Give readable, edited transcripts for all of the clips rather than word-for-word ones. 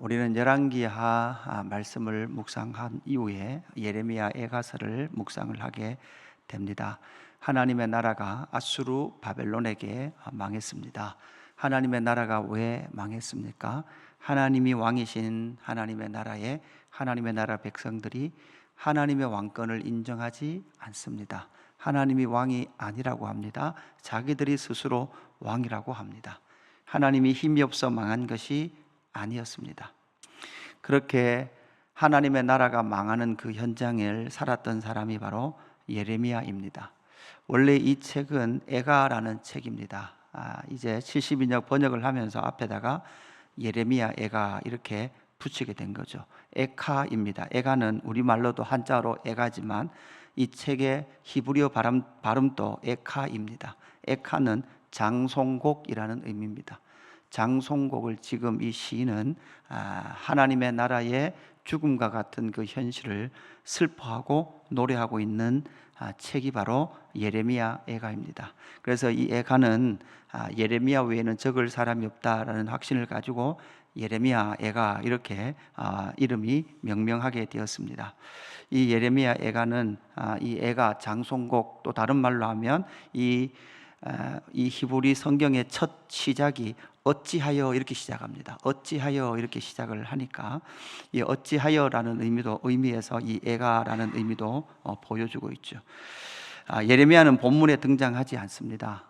우리는 열왕기하 말씀을 묵상한 이후에 예레미야 애가서를 묵상을 하게 됩니다. 하나님의 나라가 아수르 바벨론에게 망했습니다. 하나님의 나라가 왜 망했습니까? 하나님이 왕이신 하나님의 나라에 하나님의 나라 백성들이 하나님의 왕권을 인정하지 않습니다. 하나님이 왕이 아니라고 합니다. 자기들이 스스로 왕이라고 합니다. 하나님이 힘이 없어 망한 것이 아니었습니다. 그렇게 하나님의 나라가 망하는 그 현장을 살았던 사람이 바로 예레미야입니다. 원래 이 책은 애가라는 책입니다. 이제 70인역 번역을 하면서 앞에다가 예레미야 애가 이렇게 붙이게 된 거죠. 에카입니다. 애가는 우리말로도 한자로 애가지만 이 책의 히브리어 발음도 에카입니다. 에카는 장송곡이라는 의미입니다. 장송곡을 지금 이 시인은 하나님의 나라의 죽음과 같은 그 현실을 슬퍼하고 노래하고 있는 책이 바로 예레미야 애가입니다. 그래서 이 애가는 예레미야 외에는 적을 사람이 없다라는 확신을 가지고 예레미야 애가 이렇게 이름이 명명하게 되었습니다. 이 예레미야 애가는 이 애가 장송곡, 또 다른 말로 하면 이 히브리 성경의 첫 시작이 어찌하여 이렇게 시작합니다. 어찌하여 이렇게 시작을 하니까 이 어찌하여라는 의미에서 이 애가라는 의미도 보여주고 있죠. 예레미야는 본문에 등장하지 않습니다.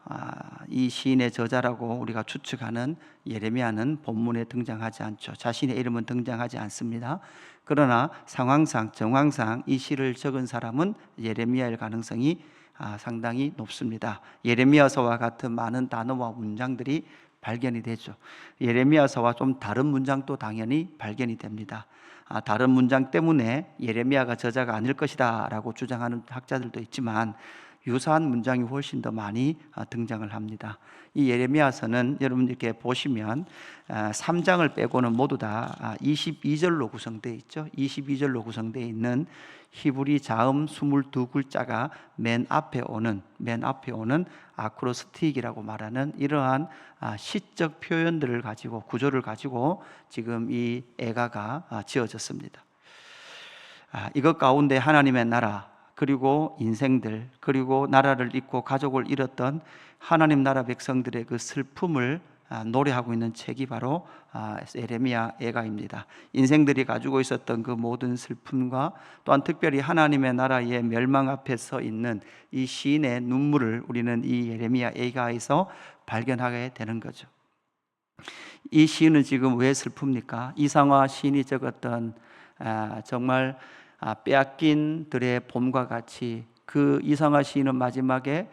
이 시인의 저자라고 우리가 추측하는 예레미야는 본문에 등장하지 않죠. 자신의 이름은 등장하지 않습니다. 그러나 상황상, 정황상 이 시를 적은 사람은 예레미야일 가능성이 상당히 높습니다. 예레미야서와 같은 많은 단어와 문장들이 발견이 되죠. 예레미야서와 좀 다른 문장도 당연히 발견이 됩니다. 다른 문장 때문에 예레미야가 저자가 아닐 것이다 라고 주장하는 학자들도 있지만 유사한 문장이 훨씬 더 많이 등장을 합니다. 이 예레미야서는 여러분 이렇게 보시면 3장을 빼고는 모두 다 22절로 구성되어 있죠. 22절로 구성되어 있는 히브리 자음 22글자가 맨 앞에 오는 아크로스틱이라고 말하는 이러한 시적 표현들을 가지고, 구조를 가지고 지금 이 애가가 지어졌습니다. 이것 가운데 하나님의 나라, 그리고 인생들, 그리고 나라를 잃고 가족을 잃었던 하나님 나라 백성들의 그 슬픔을 노래하고 있는 책이 바로 예레미야 애가입니다. 인생들이 가지고 있었던 그 모든 슬픔과 또한 특별히 하나님의 나라의 멸망 앞에 서 있는 이 시인의 눈물을 우리는 이 예레미야 애가에서 발견하게 되는 거죠. 이 시인은 지금 왜 슬픕니까? 이상화 시인이 적었던 정말 빼앗긴 들의 봄과 같이, 그 이상화 시인은 마지막에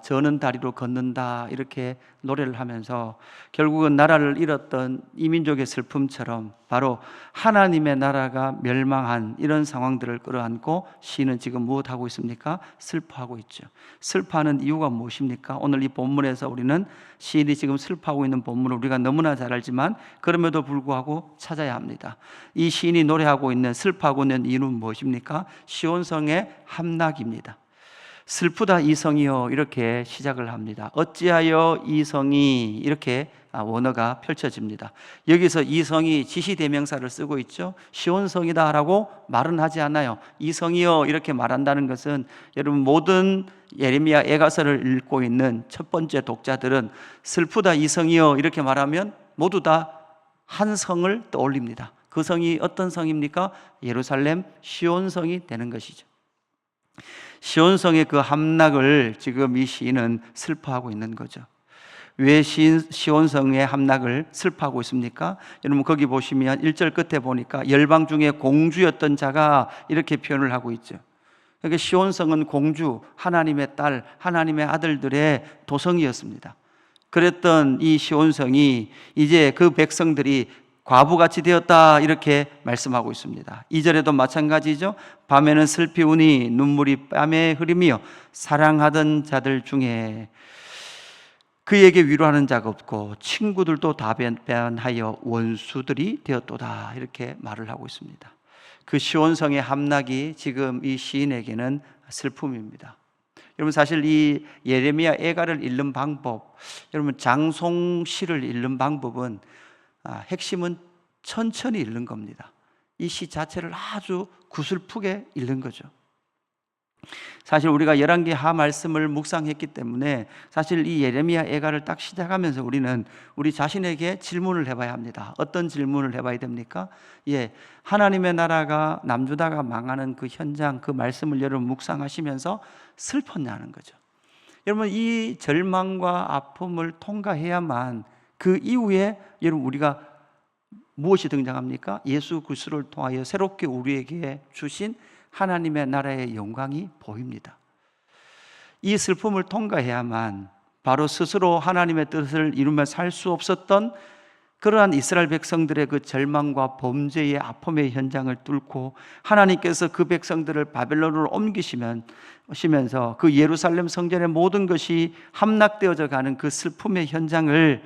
저는 다리로 걷는다 이렇게 노래를 하면서 결국은 나라를 잃었던 이민족의 슬픔처럼 바로 하나님의 나라가 멸망한 이런 상황들을 끌어안고 시인은 지금 무엇하고 있습니까? 슬퍼하고 있죠. 슬퍼하는 이유가 무엇입니까? 오늘 이 본문에서 우리는 시인이 지금 슬퍼하고 있는 본문을 우리가 너무나 잘 알지만 그럼에도 불구하고 찾아야 합니다. 이 시인이 노래하고 있는, 슬퍼하고 있는 이유는 무엇입니까? 시온성의 함락입니다. 슬프다 이성이여 이렇게 시작을 합니다. 어찌하여 이성이, 이렇게 원어가 펼쳐집니다. 여기서 이성이 지시대명사를 쓰고 있죠. 시온성이다 라고 말은 하지 않아요. 이성이여 이렇게 말한다는 것은 여러분 모든 예레미야 애가서를 읽고 있는 첫 번째 독자들은 슬프다 이성이여 이렇게 말하면 모두 다 한 성을 떠올립니다. 그 성이 어떤 성입니까? 예루살렘 시온성이 되는 것이죠. 시온성의 그 함락을 지금 이 시인은 슬퍼하고 있는 거죠. 왜 시온성의 함락을 슬퍼하고 있습니까? 여러분 거기 보시면 1절 끝에 보니까 열방 중에 공주였던 자가 이렇게 표현을 하고 있죠. 그러니까 시온성은 공주, 하나님의 딸, 하나님의 아들들의 도성이었습니다. 그랬던 이 시온성이 이제 그 백성들이 과부같이 되었다 이렇게 말씀하고 있습니다. 2절에도 마찬가지죠. 밤에는 슬피 우니 눈물이 뺨에 흐리며 사랑하던 자들 중에 그에게 위로하는 자가 없고 친구들도 다 배반하여 원수들이 되었도다 이렇게 말을 하고 있습니다. 그 시온성의 함락이 지금 이 시인에게는 슬픔입니다. 여러분 사실 이 예레미야 애가를 읽는 방법, 여러분 장송시를 읽는 방법은 핵심은 천천히 읽는 겁니다. 이 시 자체를 아주 구슬프게 읽는 거죠. 사실 우리가 열왕기하 말씀을 묵상했기 때문에 사실 이 예레미야 애가를 딱 시작하면서 우리는 우리 자신에게 질문을 해봐야 합니다. 어떤 질문을 해봐야 됩니까? 하나님의 나라가 남주다가 망하는 그 현장, 그 말씀을 여러분 묵상하시면서 슬펐냐는 거죠. 여러분, 이 절망과 아픔을 통과해야만 그 이후에 여러분 우리가 무엇이 등장합니까? 예수 그리스도를 통하여 새롭게 우리에게 주신 하나님의 나라의 영광이 보입니다. 이 슬픔을 통과해야만 바로 스스로 하나님의 뜻을 이루며 살 수 없었던 그러한 이스라엘 백성들의 그 절망과 범죄의 아픔의 현장을 뚫고 하나님께서 그 백성들을 바벨론으로 옮기시면서 그 예루살렘 성전의 모든 것이 함락되어져 가는 그 슬픔의 현장을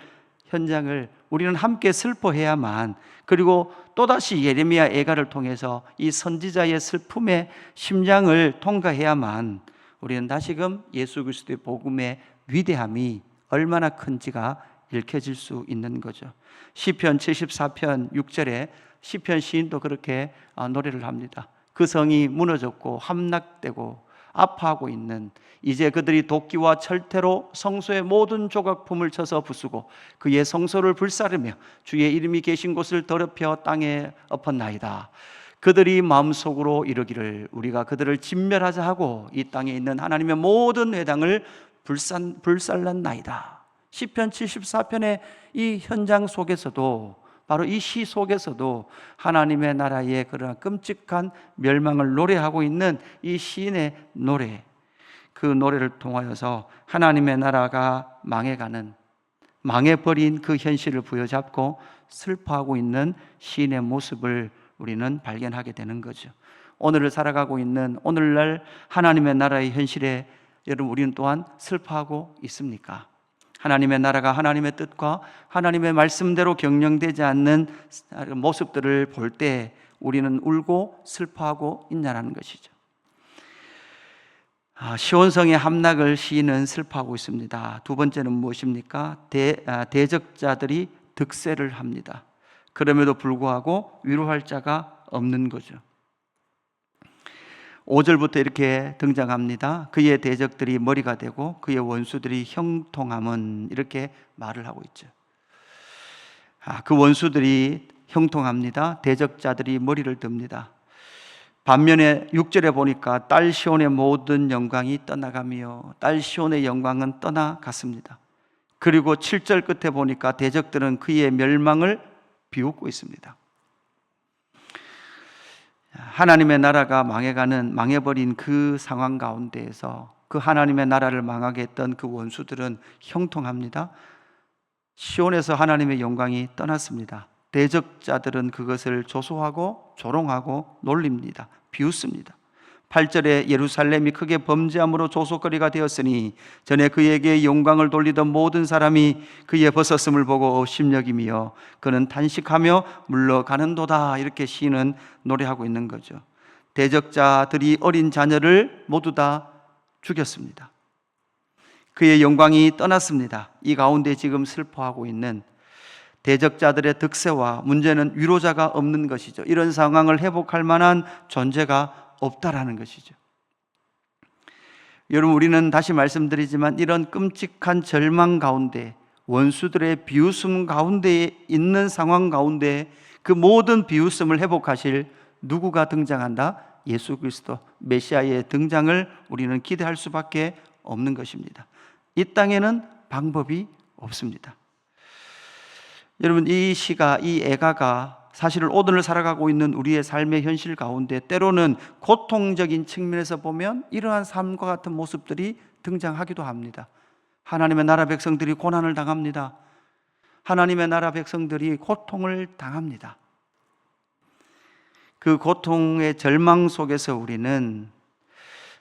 우리는 함께 슬퍼해야만, 그리고 또다시 예레미야 애가를 통해서 이 선지자의 슬픔의 심장을 통과해야만 우리는 다시금 예수 그리스도의 복음의 위대함이 얼마나 큰지가 읽혀질 수 있는 거죠. 시편 74편 6절에 시편 시인도 그렇게 노래를 합니다. 그 성이 무너졌고 함락되고 아파하고 있는, 이제 그들이 도끼와 철퇴로 성소의 모든 조각품을 쳐서 부수고 그의 성소를 불사르며 주의 이름이 계신 곳을 더럽혀 땅에 엎었나이다. 그들이 마음속으로 이르기를 우리가 그들을 진멸하자 하고 이 땅에 있는 하나님의 모든 회당을 불살랐나이다. 시편 74편의 이 현장 속에서도, 바로 이 시 속에서도 하나님의 나라의 그런 끔찍한 멸망을 노래하고 있는 이 시인의 노래, 그 노래를 통하여서 하나님의 나라가 망해버린 그 현실을 부여잡고 슬퍼하고 있는 시인의 모습을 우리는 발견하게 되는 거죠. 오늘을 살아가고 있는 오늘날 하나님의 나라의 현실에 여러분 우리는 또한 슬퍼하고 있습니까? 하나님의 나라가 하나님의 뜻과 하나님의 말씀대로 경영되지 않는 모습들을 볼 때 우리는 울고 슬퍼하고 있냐는 것이죠. 시온성의 함락을 시인은 슬퍼하고 있습니다. 두 번째는 무엇입니까? 대적자들이 득세를 합니다. 그럼에도 불구하고 위로할 자가 없는 거죠. 5절부터 이렇게 등장합니다. 그의 대적들이 머리가 되고 그의 원수들이 형통함은, 이렇게 말을 하고 있죠. 그 원수들이 형통합니다. 대적자들이 머리를 듭니다. 반면에 6절에 보니까 딸 시온의 모든 영광이 떠나가며, 딸 시온의 영광은 떠나갔습니다. 그리고 7절 끝에 보니까 대적들은 그의 멸망을 비웃고 있습니다. 하나님의 나라가 망해버린 그 상황 가운데에서 그 하나님의 나라를 망하게 했던 그 원수들은 형통합니다. 시온에서 하나님의 영광이 떠났습니다. 대적자들은 그것을 조소하고 조롱하고 놀립니다. 비웃습니다. 8절에 예루살렘이 크게 범죄함으로 조소거리가 되었으니 전에 그에게 영광을 돌리던 모든 사람이 그의 벗었음을 보고 심령이며 그는 탄식하며 물러가는도다. 이렇게 시인은 노래하고 있는 거죠. 대적자들이 어린 자녀를 모두 다 죽였습니다. 그의 영광이 떠났습니다. 이 가운데 지금 슬퍼하고 있는 대적자들의 득세와 문제는 위로자가 없는 것이죠. 이런 상황을 회복할 만한 존재가 없다라는 것이죠. 여러분, 우리는 다시 말씀드리지만 이런 끔찍한 절망 가운데, 원수들의 비웃음 가운데 있는 상황 가운데 그 모든 비웃음을 회복하실 누구가 등장한다? 예수 그리스도 메시아의 등장을 우리는 기대할 수밖에 없는 것입니다. 이 땅에는 방법이 없습니다. 여러분, 이 시가, 이 애가가 사실은 오늘을 살아가고 있는 우리의 삶의 현실 가운데 때로는 고통적인 측면에서 보면 이러한 삶과 같은 모습들이 등장하기도 합니다. 하나님의 나라 백성들이 고난을 당합니다. 하나님의 나라 백성들이 고통을 당합니다. 그 고통의 절망 속에서 우리는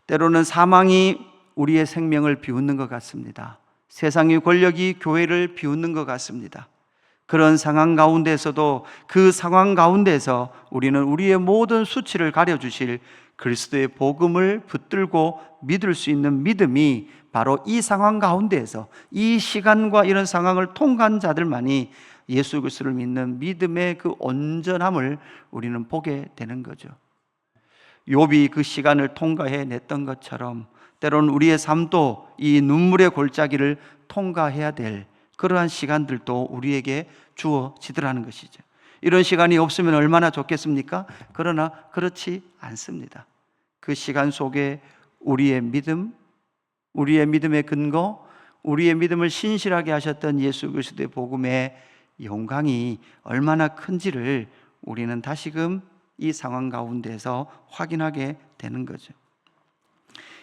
때로는 사망이 우리의 생명을 비웃는 것 같습니다. 세상의 권력이 교회를 비웃는 것 같습니다. 그런 상황 가운데서도 그 상황 가운데서 우리는 우리의 모든 수치를 가려주실 그리스도의 복음을 붙들고 믿을 수 있는 믿음이 바로 이 상황 가운데에서, 이 시간과 이런 상황을 통과한 자들만이 예수 그리스도를 믿는 믿음의 그 온전함을 우리는 보게 되는 거죠. 욥이 그 시간을 통과해 냈던 것처럼 때로는 우리의 삶도 이 눈물의 골짜기를 통과해야 될 그러한 시간들도 우리에게 주어지더라는 것이죠. 이런 시간이 없으면 얼마나 좋겠습니까? 그러나 그렇지 않습니다. 그 시간 속에 우리의 믿음, 우리의 믿음의 근거, 우리의 믿음을 신실하게 하셨던 예수 그리스도의 복음의 영광이 얼마나 큰지를 우리는 다시금 이 상황 가운데서 확인하게 되는 거죠.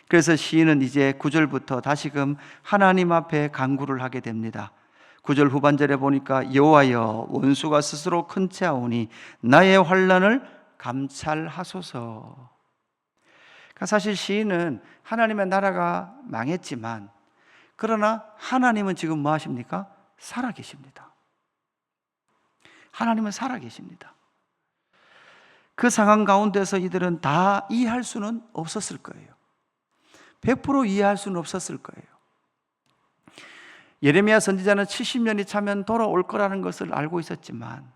그래서 시인은 이제 9절부터 다시금 하나님 앞에 간구를 하게 됩니다. 9절 후반절에 보니까 여호와여 원수가 스스로 큰 채하오니 나의 환난을 감찰하소서. 그러니까 사실 시인은 하나님의 나라가 망했지만 그러나 하나님은 지금 뭐 하십니까? 살아계십니다. 하나님은 살아계십니다. 그 상황 가운데서 이들은 다 이해할 수는 없었을 거예요. 100% 이해할 수는 없었을 거예요. 예레미야 선지자는 70년이 차면 돌아올 거라는 것을 알고 있었지만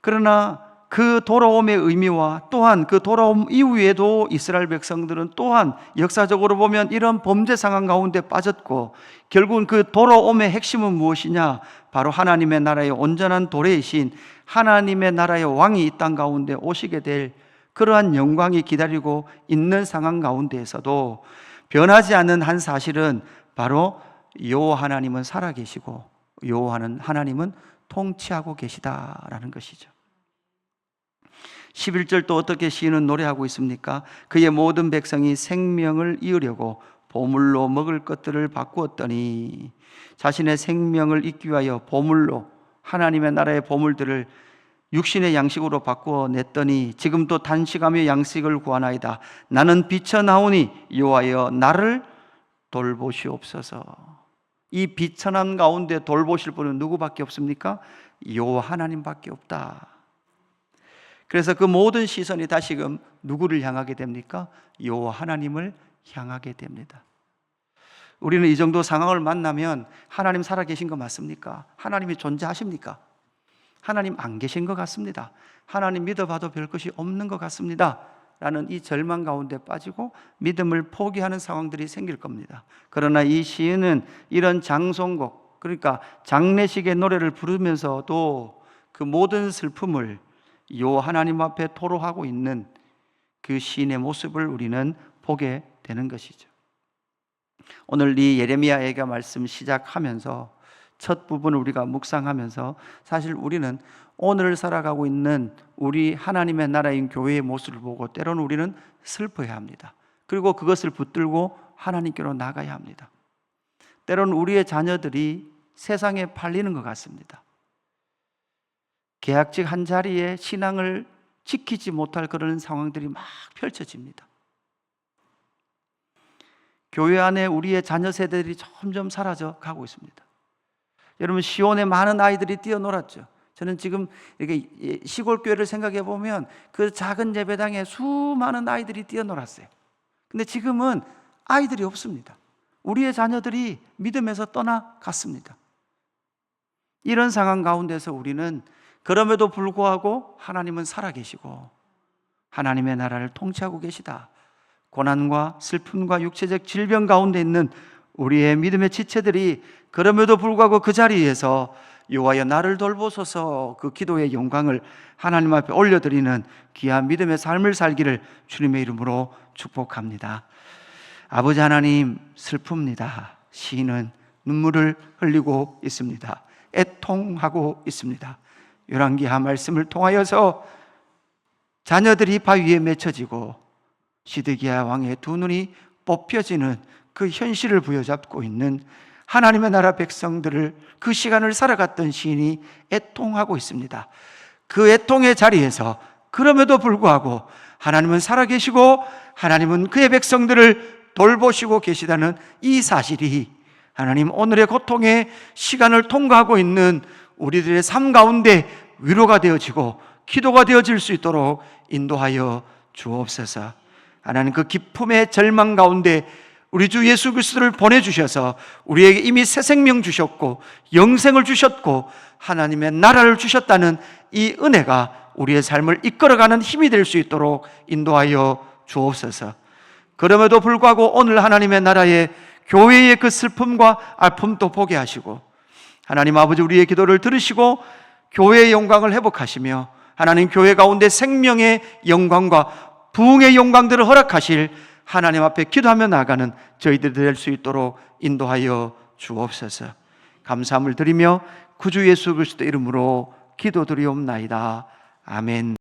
그러나 그 돌아옴의 의미와 또한 그 돌아옴 이후에도 이스라엘 백성들은 또한 역사적으로 보면 이런 범죄 상황 가운데 빠졌고 결국은 그 돌아옴의 핵심은 무엇이냐? 바로 하나님의 나라의 온전한 도래이신 하나님의 나라의 왕이 이 땅 가운데 오시게 될 그러한 영광이 기다리고 있는 상황 가운데에서도 변하지 않는 한 사실은 바로 여호와 하나님은 살아계시고 여호와 하나님은 통치하고 계시다라는 것이죠. 11절 또 어떻게 시인은 노래하고 있습니까? 그의 모든 백성이 생명을 이으려고 보물로 먹을 것들을 바꾸었더니 자신의 생명을 잇기 위하여 보물로 하나님의 나라의 보물들을 육신의 양식으로 바꾸어 냈더니 지금도 단식하며 양식을 구하나이다. 나는 비쳐나오니 여호와여 나를 돌보시옵소서. 이 비천함 가운데 돌보실 분은 누구밖에 없습니까? 여호와 하나님밖에 없다. 그래서 그 모든 시선이 다시금 누구를 향하게 됩니까? 여호와 하나님을 향하게 됩니다. 우리는 이 정도 상황을 만나면 하나님 살아계신 거 맞습니까? 하나님이 존재하십니까? 하나님 안 계신 것 같습니다. 하나님 믿어봐도 별 것이 없는 것 같습니다. 라는 이 절망 가운데 빠지고 믿음을 포기하는 상황들이 생길 겁니다. 그러나 이 시인은 이런 장송곡, 그러니까 장례식의 노래를 부르면서도 그 모든 슬픔을 여호와 하나님 앞에 토로하고 있는 그 시인의 모습을 우리는 보게 되는 것이죠. 오늘 이 예레미야에게 말씀 시작하면서 첫 부분을 우리가 묵상하면서 사실 우리는 오늘 살아가고 있는 우리 하나님의 나라인 교회의 모습을 보고 때로는 우리는 슬퍼해야 합니다. 그리고 그것을 붙들고 하나님께로 나가야 합니다. 때로는 우리의 자녀들이 세상에 팔리는 것 같습니다. 계약직 한 자리에 신앙을 지키지 못할 그런 상황들이 막 펼쳐집니다. 교회 안에 우리의 자녀 세대들이 점점 사라져 가고 있습니다. 여러분 시온에 많은 아이들이 뛰어놀았죠. 저는 지금 이렇게 시골 교회를 생각해 보면 그 작은 예배당에 수많은 아이들이 뛰어놀았어요. 근데 지금은 아이들이 없습니다. 우리의 자녀들이 믿음에서 떠나갔습니다. 이런 상황 가운데서 우리는 그럼에도 불구하고 하나님은 살아계시고 하나님의 나라를 통치하고 계시다. 고난과 슬픔과 육체적 질병 가운데 있는 우리의 믿음의 지체들이 그럼에도 불구하고 그 자리에서 여호와여 나를 돌보소서 그 기도의 영광을 하나님 앞에 올려드리는 귀한 믿음의 삶을 살기를 주님의 이름으로 축복합니다. 아버지 하나님 슬픕니다. 시인은 눈물을 흘리고 있습니다. 애통하고 있습니다. 열왕기하 말씀을 통하여서 자녀들이 바위에 맺혀지고 시드기야 왕의 두 눈이 뽑혀지는 그 현실을 부여잡고 있는 하나님의 나라 백성들을 그 시간을 살아갔던 시인이 애통하고 있습니다. 그 애통의 자리에서 그럼에도 불구하고 하나님은 살아계시고 하나님은 그의 백성들을 돌보시고 계시다는 이 사실이 하나님 오늘의 고통의 시간을 통과하고 있는 우리들의 삶 가운데 위로가 되어지고 기도가 되어질 수 있도록 인도하여 주옵소서. 하나님 그 기쁨의 절망 가운데 우리 주 예수 그리스도를 보내주셔서 우리에게 이미 새 생명 주셨고 영생을 주셨고 하나님의 나라를 주셨다는 이 은혜가 우리의 삶을 이끌어가는 힘이 될 수 있도록 인도하여 주옵소서. 그럼에도 불구하고 오늘 하나님의 나라의 교회의 그 슬픔과 아픔도 보게 하시고 하나님 아버지 우리의 기도를 들으시고 교회의 영광을 회복하시며 하나님 교회 가운데 생명의 영광과 부흥의 영광들을 허락하실 하나님 앞에 기도하며 나아가는 저희들이 될 수 있도록 인도하여 주옵소서. 감사함을 드리며 구주 예수 그리스도 이름으로 기도드리옵나이다. 아멘.